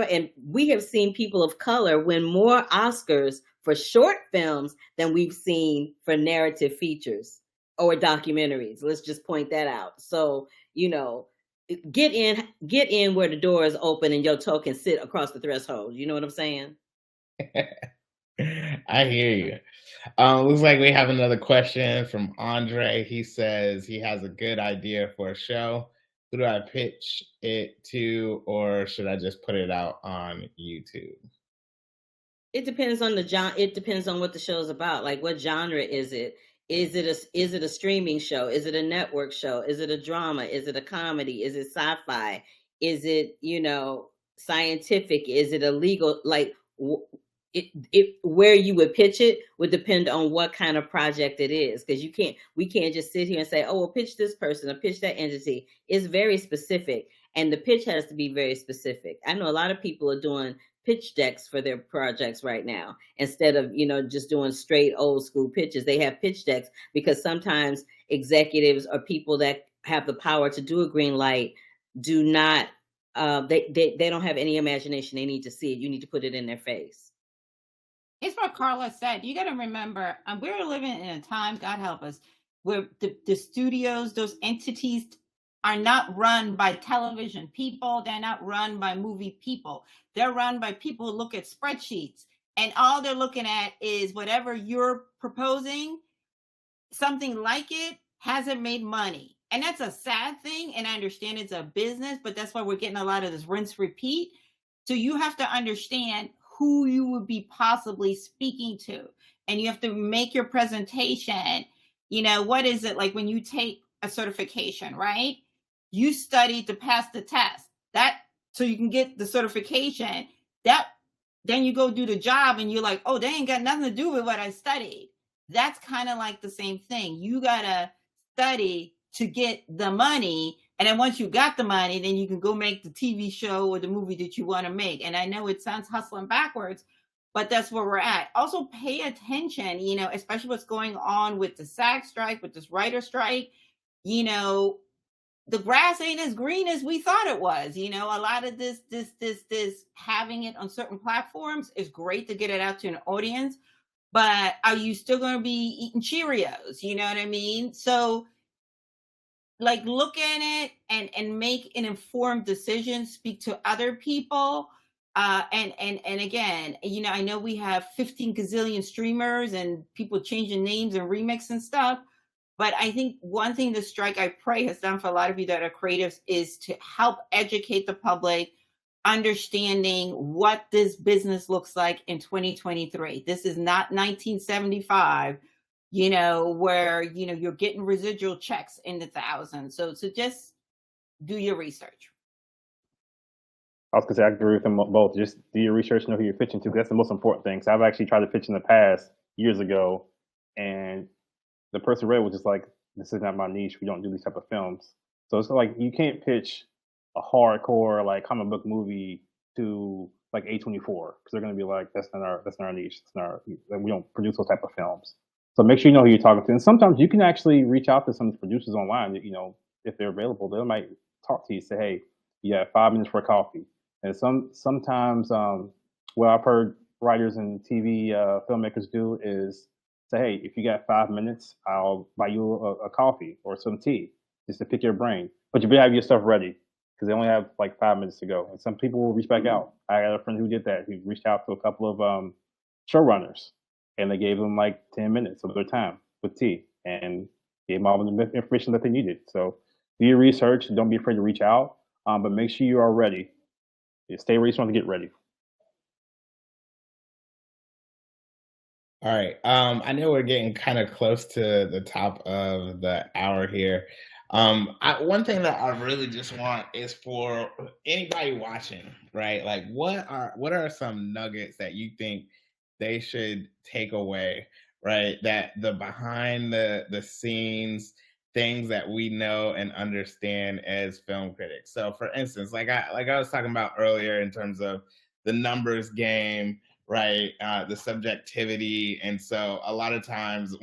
and we have seen people of color win more Oscars for short films than we've seen for narrative features or documentaries. Let's just point that out. So, get in where the door is open and your toe can sit across the threshold. You know what I'm saying? I hear you. Looks like we have another question from Andre. He says he has a good idea for a show. Who do I pitch it to, or should I just put it out on YouTube? It depends on the genre. It depends on what the show is about. Like, what genre is it? Is it a streaming show? Is it a network show? Is it a drama? Is it a comedy? Is it sci-fi? Is it, scientific? Is it a legal? Like, where you would pitch it would depend on what kind of project it is, because we can't just sit here and say, oh, well, pitch this person or pitch that entity. It's very specific, and the pitch has to be very specific. I know a lot of people are doing pitch decks for their projects right now instead of just doing straight old school pitches. They have pitch decks because sometimes executives or people that have the power to do a green light do not they don't have any imagination. They need to see it. You need to put it in their face. It's what Carla said. You got to remember, we're living in a time, God help us, where the studios, those entities are not run by television people. They're not run by movie people. They're run by people who look at spreadsheets, and all they're looking at is whatever you're proposing, something like it hasn't made money. And that's a sad thing. And I understand it's a business, but that's why we're getting a lot of this rinse repeat. So you have to understand who you would be possibly speaking to. And you have to make your presentation. What is it like when you take a certification, right? You studied to pass the test, so you can get the certification. Then you go do the job and you're like, oh, they ain't got nothing to do with what I studied. That's kind of like the same thing. You got to study to get the money. And then once you got the money, then you can go make the TV show or the movie that you want to make. And I know it sounds hustling backwards, but that's where we're at. Also pay attention, especially what's going on with the SAG strike, with this writer strike. The grass ain't as green as we thought it was. A lot of this having it on certain platforms is great to get it out to an audience, but are you still going to be eating Cheerios? You know what I mean? So look at it and make an informed decision, speak to other people. And again, I know we have 15 gazillion streamers and people changing names and remix and stuff. But I think one thing the strike, I pray, has done for a lot of you that are creatives is to help educate the public, understanding what this business looks like in 2023. This is not 1975, where, you're getting residual checks in the thousands. So just do your research. I was gonna say I agree with them both. Just do your research, know who you're pitching to. 'Cause that's the most important thing. So I've actually tried to pitch in the past years ago, and the person read was just like, "This is not my niche. We don't do these type of films." So it's like you can't pitch a hardcore like comic book movie to like A24 because they're gonna be like, that's not our niche. It's not our, we don't produce those type of films." So make sure you know who you're talking to. And sometimes you can actually reach out to some producers online. That, if they're available, they might talk to you. Say, "Hey, you have 5 minutes for coffee." And sometimes what I've heard writers and TV filmmakers do is say, "Hey, if you got 5 minutes, I'll buy you a coffee or some tea just to pick your brain. But you better have your stuff ready because they only have like 5 minutes to go." And some people will reach back out. I had a friend who did that. He reached out to a couple of showrunners and they gave him like 10 minutes of their time with tea and gave them all the information that they needed. So do your research. Don't be afraid to reach out, but make sure you are ready. Stay where you want to get ready. All right. I know we're getting kind of close to the top of the hour here. One thing that I really just want is for anybody watching, right? Like, what are some nuggets that you think they should take away, right? That the behind the scenes things that we know and understand as film critics. So, for instance, like I was talking about earlier in terms of the numbers game, right? The subjectivity. And so a lot of times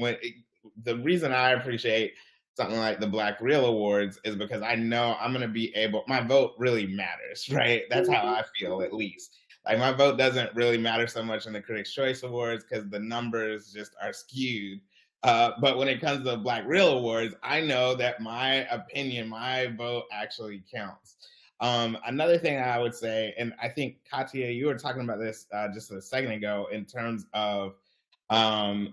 the reason I appreciate something like the Black Reel Awards is because I know I'm going to be able, my vote really matters, right? That's how I feel, at least. Like my vote doesn't really matter so much in the Critics' Choice Awards because the numbers just are skewed. But when it comes to the Black Reel Awards, I know that my opinion, my vote actually counts. Another thing I would say, and I think Kathia, you were talking about this just a second ago in terms of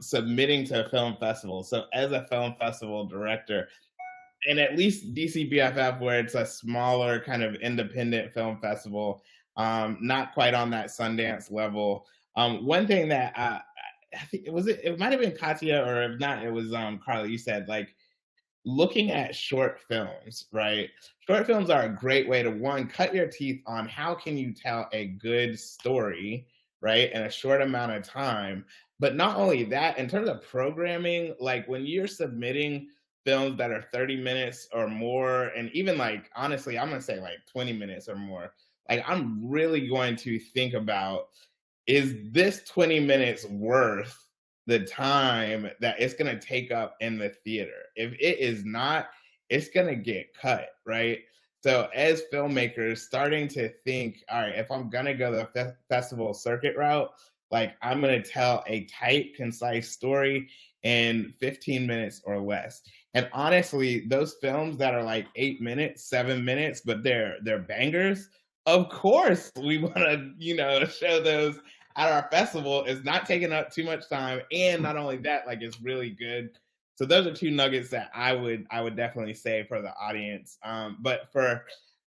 submitting to a film festival. So as a film festival director, and at least DCBFF, where it's a smaller kind of independent film festival, not quite on that Sundance level. One thing that I think it might have been Kathia, or if not, it was Carla. You said like looking at short films, right? Short films are a great way to one, cut your teeth on how can you tell a good story, right, in a short amount of time. But not only that, in terms of programming, like when you're submitting films that are 30 minutes or more, and even like honestly, I'm gonna say like 20 minutes or more, like I'm really going to think about, is this 20 minutes worth the time that it's going to take up in the theater? If it is not, it's going to get cut, right? So as filmmakers, starting to think, all right, if I'm going to go the festival circuit route, like I'm going to tell a tight, concise story in 15 minutes or less. And honestly, those films that are like 8 minutes, 7 minutes, but they're bangers, of course we want to, show those at our festival. Is not taking up too much time, and not only that, like it's really good. So those are two nuggets that I would definitely say for the audience. But for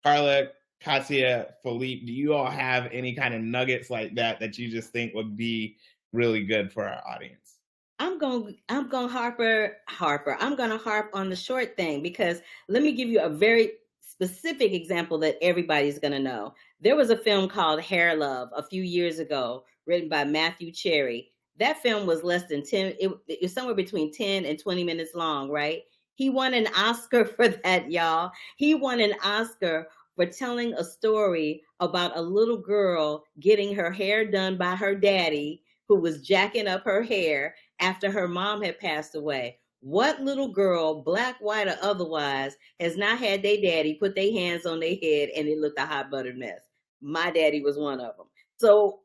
Carla, Kathia, Felipe, do you all have any kind of nuggets like that you just think would be really good for our audience? I'm going Harper. I'm going to harp on the short thing because let me give you a very specific example that everybody's going to know. There was a film called Hair Love a few years ago, written by Matthew Cherry. That film was less than 10. It was somewhere between 10 and 20 minutes long, right? He won an Oscar for that, y'all. He won an Oscar for telling a story about a little girl getting her hair done by her daddy, who was jacking up her hair after her mom had passed away. What little girl, black, white, or otherwise, has not had their daddy put their hands on their head and it looked a hot buttered mess? My daddy was one of them. So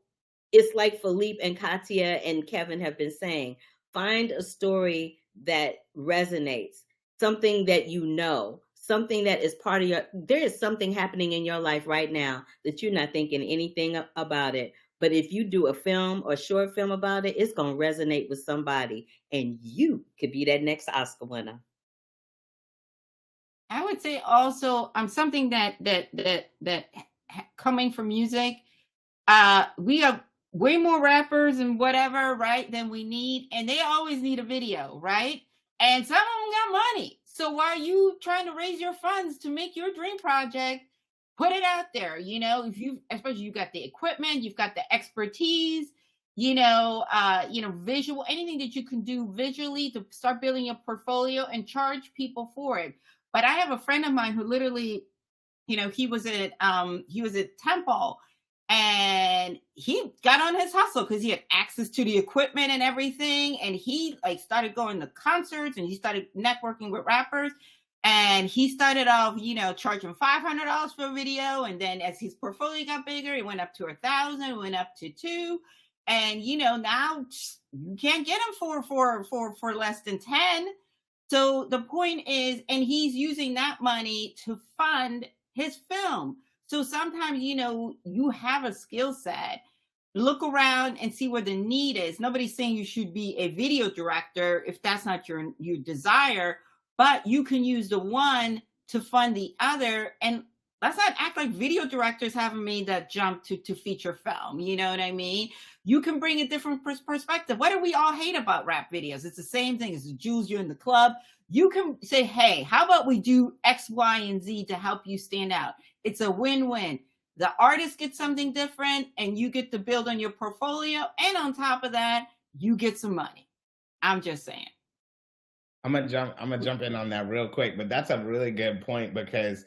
it's like Felipe and Kathia and Kevin have been saying, find a story that resonates, something that you know, something that is part of there is something happening in your life right now that you're not thinking anything about it. But if you do a film or short film about it, it's going to resonate with somebody and you could be that next Oscar winner. I would say also something that coming from music, we have way more rappers and whatever, right, than we need. And they always need a video, right? And some of them got money. So why are you trying to raise your funds to make your dream project put it out there. If especially you got the equipment, you've got the expertise, visual, anything that you can do visually to start building your portfolio and charge people for it. But I have a friend of mine who literally, he was at Temple, and he got on his hustle because he had access to the equipment and everything. And he started going to concerts, and he started networking with rappers. And he started off, charging $500 for a video. And then as his portfolio got bigger, it went up to 1,000, went up to 2. And, now you can't get him for less than 10. So the point is, and he's using that money to fund his film. So sometimes, you have a skill set. Look around and see where the need is. Nobody's saying you should be a video director if that's not your desire, but you can use the one to fund the other. And let's not act like video directors haven't made that jump to feature film. You know what I mean? You can bring a different perspective. What do we all hate about rap videos? It's the same thing as the Jews, you're in the club. You can say, hey, how about we do X, Y, and Z to help you stand out? It's a win-win. The artist gets something different, and you get to build on your portfolio. And on top of that, you get some money. I'm just saying. I'm gonna jump in on that real quick, but that's a really good point because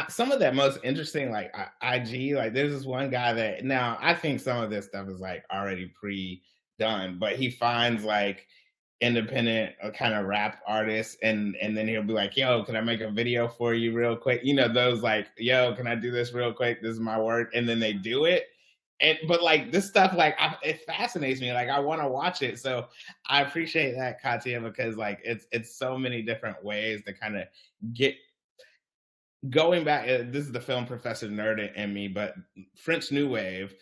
some of that most interesting, like IG, like there's this one guy that now I think some of this stuff is like already pre-done, but he finds like independent kind of rap artists and then he'll be like, yo, can I make a video for you real quick? Those like, yo, can I do this real quick? This is my work. And then they do it. But like this stuff, like it fascinates me. Like I want to watch it. So I appreciate that, Kathia, because like it's so many different ways to kind of get going back. This is the film professor nerd in me, but French New Wave,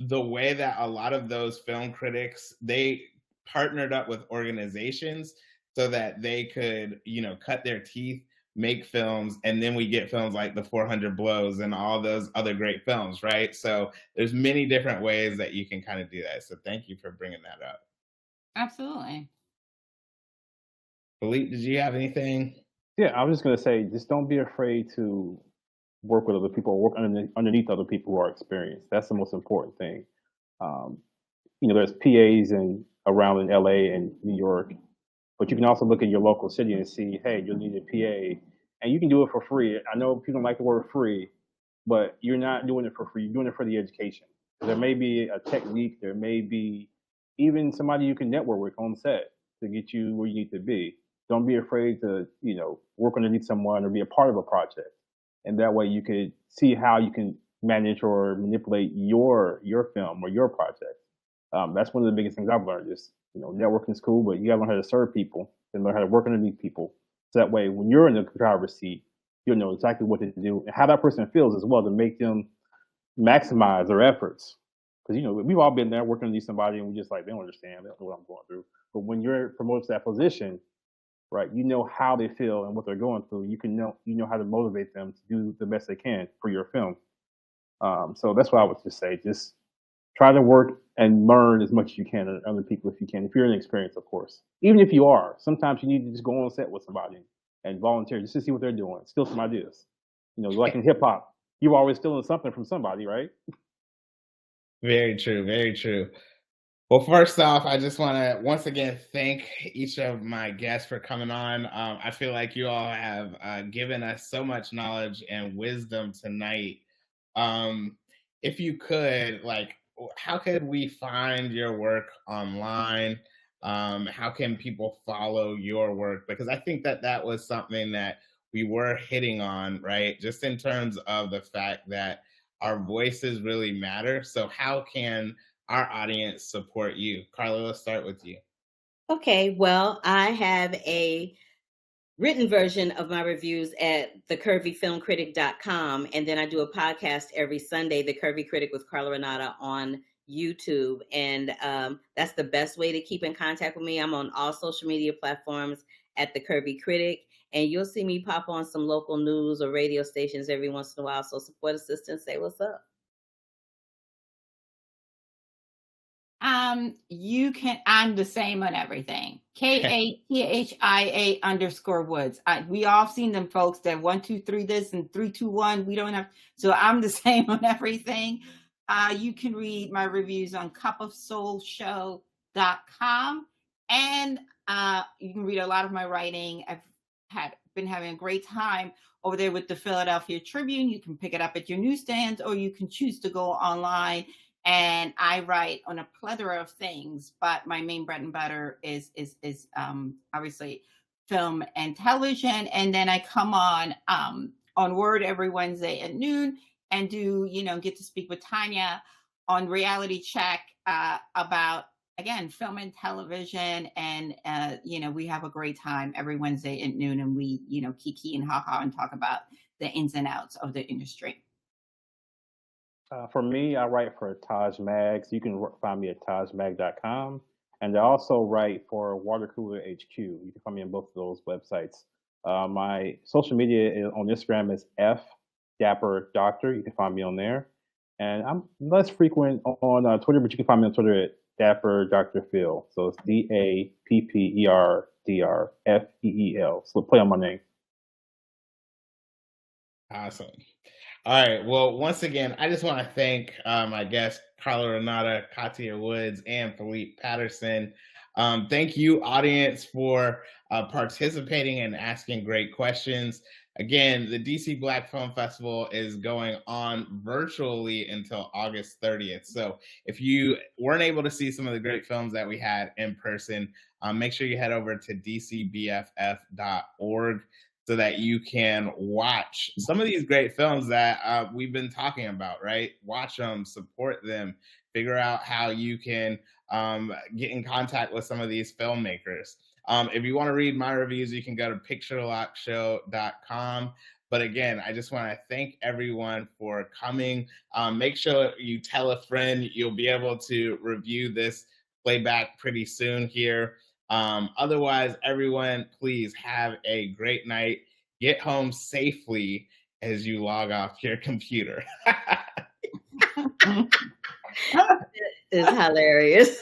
the way that a lot of those film critics, they partnered up with organizations so that they could, cut their teeth, make films, and then we get films like The 400 Blows and all those other great films, right? So there's many different ways that you can kind of do that. So thank you for bringing that up. Absolutely. Felipe, did you have anything? Yeah, I was just going to say, just don't be afraid to work with other people, work underneath other people who are experienced. That's the most important thing. There's PAs around in LA and New York, but you can also look at your local city and see, hey, you'll need a PA, and you can do it for free. I know people don't like the word free, but you're not doing it for free. You're doing it for the education. There may be a technique, there may be even somebody you can network with on set to get you where you need to be. Don't be afraid to, work underneath someone or be a part of a project. And that way you could see how you can manage or manipulate your film or your project. That's one of the biggest things I've learned is, networking is cool, but you gotta learn how to serve people and learn how to work underneath people. So that way, when you're in the driver's seat, you'll know exactly what to do and how that person feels as well to make them maximize their efforts. Because, we've all been there working underneath somebody and we just like, they don't understand, they don't know what I'm going through. But when you're promoted to that position, right, you know how they feel and what they're going through. You know how to motivate them to do the best they can for your film. So that's what I would just say. Just try to work and learn as much as you can on other people if you can. If you're inexperienced, of course. Even if you are, sometimes you need to just go on set with somebody and volunteer just to see what they're doing, steal some ideas. Like in hip hop, you're always stealing something from somebody, right? Very true. Very true. Well, first off, I just want to once again thank each of my guests for coming on. I feel like you all have given us so much knowledge and wisdom tonight. If you could, how could we find your work online? How can people follow your work? Because I think that was something that we were hitting on, right? Just in terms of the fact that our voices really matter. So how can our audience support you? Carla, let's start with you. Okay, well, I have a written version of my reviews at thecurvyfilmcritic.com. And then I do a podcast every Sunday, The Curvy Critic with Carla Renata on YouTube. And that's the best way to keep in contact with me. I'm on all social media platforms at The Curvy Critic. And you'll see me pop on some local news or radio stations every once in a while. So support assistants, say what's up. You can, I'm the same on everything. KATHIA_Woods. We all seen them folks that 1, 2, 3 this and 3, 2, 1. We don't have, so I'm the same on everything. You can read my reviews on cupofsoulshow.com, and you can read a lot of my writing. I've been having a great time over there with the Philadelphia Tribune. You can pick it up at your newsstands, or you can choose to go online. And I write on a plethora of things, but my main bread and butter is obviously film and television. And then I come on Word every Wednesday at noon and do, get to speak with Tanya on Reality Check about, again, film and television. And, we have a great time every Wednesday at noon, and we, kiki and haha and talk about the ins and outs of the industry. For me, I write for Taj Mag, so you can find me at tajmag.com. And I also write for Water Cooler HQ. You can find me on both of those websites. My social media on Instagram is FDapperDoctor. You can find me on there. And I'm less frequent on Twitter, but you can find me on Twitter at DapperDrPhil. So it's DAPPERDRFEEL. So play on my name. Awesome. All right. Well, once again, I just want to thank my guests, Carla Renata, Kathia Woods, and Felipe Patterson. Thank you, audience, for participating and asking great questions. Again, the DC Black Film Festival is going on virtually until August 30th. So if you weren't able to see some of the great films that we had in person, make sure you head over to dcbff.org. so that you can watch some of these great films that we've been talking about, right? Watch them, support them, figure out how you can get in contact with some of these filmmakers. If you want to read my reviews, you can go to picturelockshow.com. But again, I just want to thank everyone for coming. Make sure you tell a friend. You'll be able to review this playback pretty soon here. Otherwise, everyone, please have a great night. Get home safely as you log off your computer. It's hilarious.